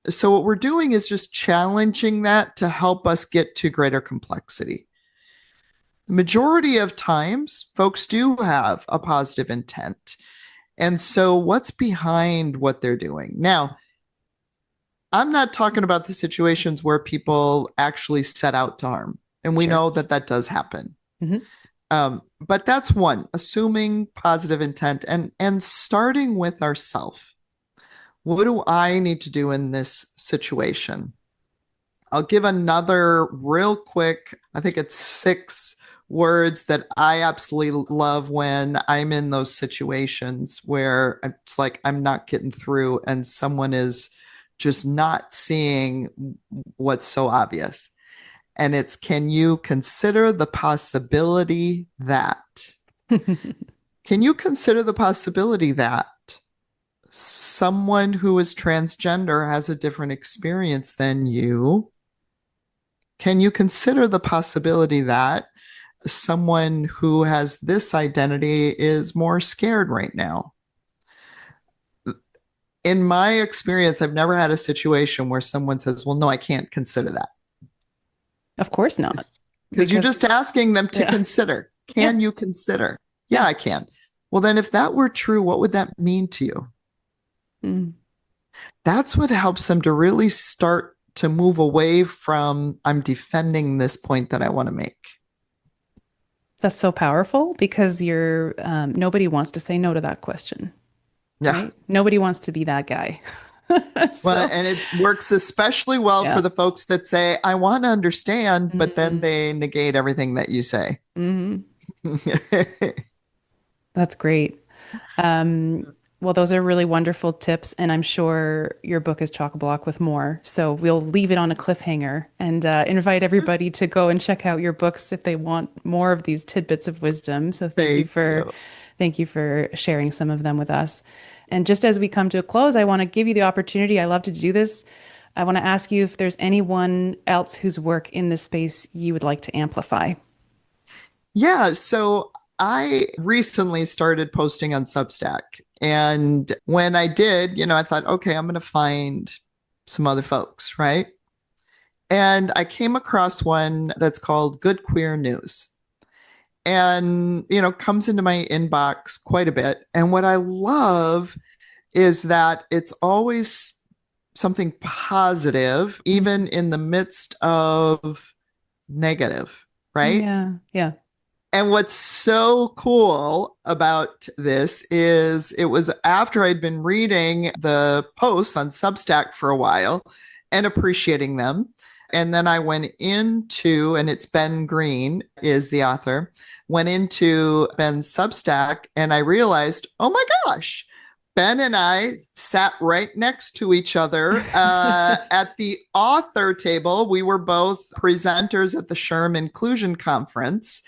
So what we're doing is just challenging that to help us get to greater complexity. The majority of times, folks do have a positive intent. And so what's behind what they're doing? Now, I'm not talking about the situations where people actually set out to harm. And we know that that does happen. But that's one, assuming positive intent and starting with ourself. What do I need to do in this situation? I'll give another real quick, I think it's 6 words that I absolutely love when I'm in those situations where it's like I'm not getting through and someone is just not seeing what's so obvious. And it's, can you consider the possibility that? Can you consider the possibility that someone who is transgender has a different experience than you? Can you consider the possibility that someone who has this identity is more scared right now? In my experience, I've never had a situation where someone says, well, no, I can't consider that. Of course not. Because you're just asking them to consider. Can you consider? Yeah, I can. Well, then if that were true, what would that mean to you? That's what helps them to really start to move away from, I'm defending this point that I want to make. That's so powerful because you're nobody wants to say no to that question. Yeah. Right? Nobody wants to be that guy. Well, and it works especially well for the folks that say, I want to understand, but then they negate everything that you say. That's great. Well, those are really wonderful tips, and I'm sure your book is chock-a-block with more. So we'll leave it on a cliffhanger and invite everybody to go and check out your books if they want more of these tidbits of wisdom. So thank you for sharing some of them with us. And just as we come to a close, I want to give you the opportunity. I love to do this. I want to ask you if there's anyone else whose work in this space you would like to amplify. Yeah, so I recently started posting on Substack. And when I did, I thought, okay, I'm going to find some other folks, right? And I came across one that's called Good Queer News. And, comes into my inbox quite a bit. And what I love is that it's always something positive, even in the midst of negative, right? Yeah. And what's so cool about this is it was after I'd been reading the posts on Substack for a while and appreciating them. And then I went into, and it's Ben Green is the author, went into Ben's Substack and I realized, oh my gosh, Ben and I sat right next to each other at the author table. We were both presenters at the SHRM Inclusion Conference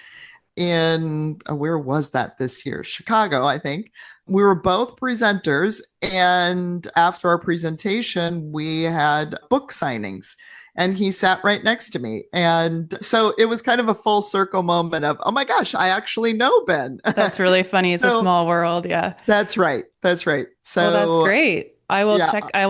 in, where was that this year? Chicago, I think. We were both presenters. And after our presentation, we had book signings. And he sat right next to me. And so it was kind of a full circle moment of, oh my gosh, I actually know Ben. That's really funny. It's a small world. Yeah. That's right. So that's great. I will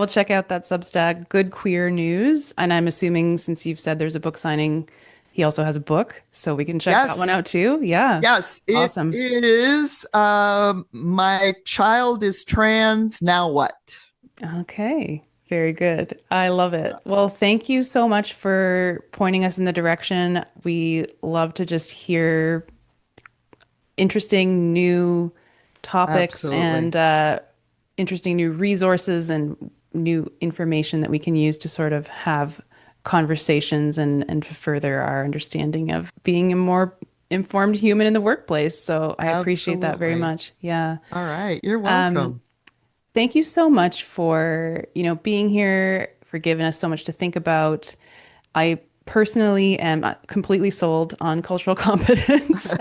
check out that Substack, Good Queer News. And I'm assuming since you've said there's a book signing, he also has a book. So we can check that one out too. Yeah. Yes. Awesome. It is My Child is Trans, Now What? Okay. Very good. I love it. Well, thank you so much for pointing us in the direction. We love to just hear interesting new topics and interesting new resources and new information that we can use to sort of have conversations and to further our understanding of being a more informed human in the workplace. So I appreciate that very Absolutely. much. Yeah. All right. You're Um, welcome. Thank you so much for, being here, for giving us so much to think about. I personally am completely sold on cultural competence.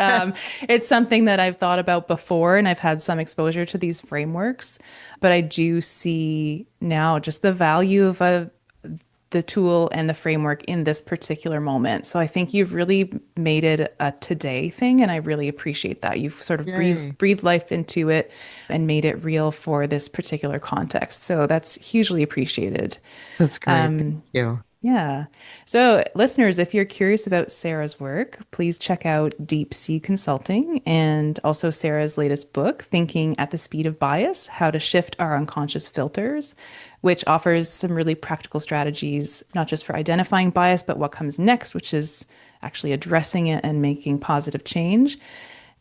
It's something that I've thought about before and I've had some exposure to these frameworks, but I do see now just the value of the tool and the framework in this particular moment. So I think you've really made it a today thing, and I really appreciate that. You've sort of Yay. breathed life into it and made it real for this particular context. So that's hugely appreciated. That's great. Thank you. Yeah. So, listeners, if you're curious about Sarah's work, please check out Deep Sea Consulting and also Sarah's latest book, Thinking at the Speed of Bias: How to Shift Our Unconscious Filters, which offers some really practical strategies, not just for identifying bias, but what comes next, which is actually addressing it and making positive change.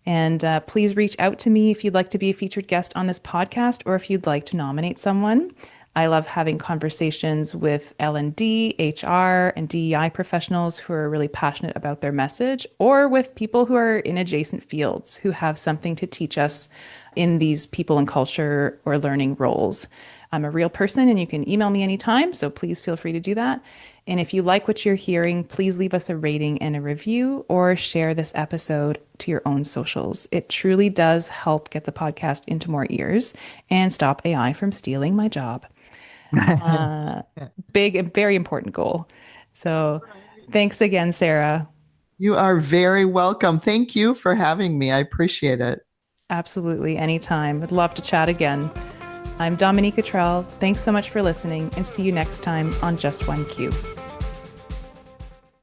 And please reach out to me if you'd like to be a featured guest on this podcast or if you'd like to nominate someone. I love having conversations with L&D, HR, and DEI professionals who are really passionate about their message, or with people who are in adjacent fields who have something to teach us in these people and culture or learning roles. I'm a real person and you can email me anytime, so please feel free to do that. And if you like what you're hearing, please leave us a rating and a review or share this episode to your own socials. It truly does help get the podcast into more ears and stop AI from stealing my job. Big and very important goal. So thanks again, Sarah. You are very welcome. Thank you for having me. I appreciate it. Absolutely. Anytime. I'd love to chat again. I'm Dominique. Thanks so much for listening and see you next time on Just One Q.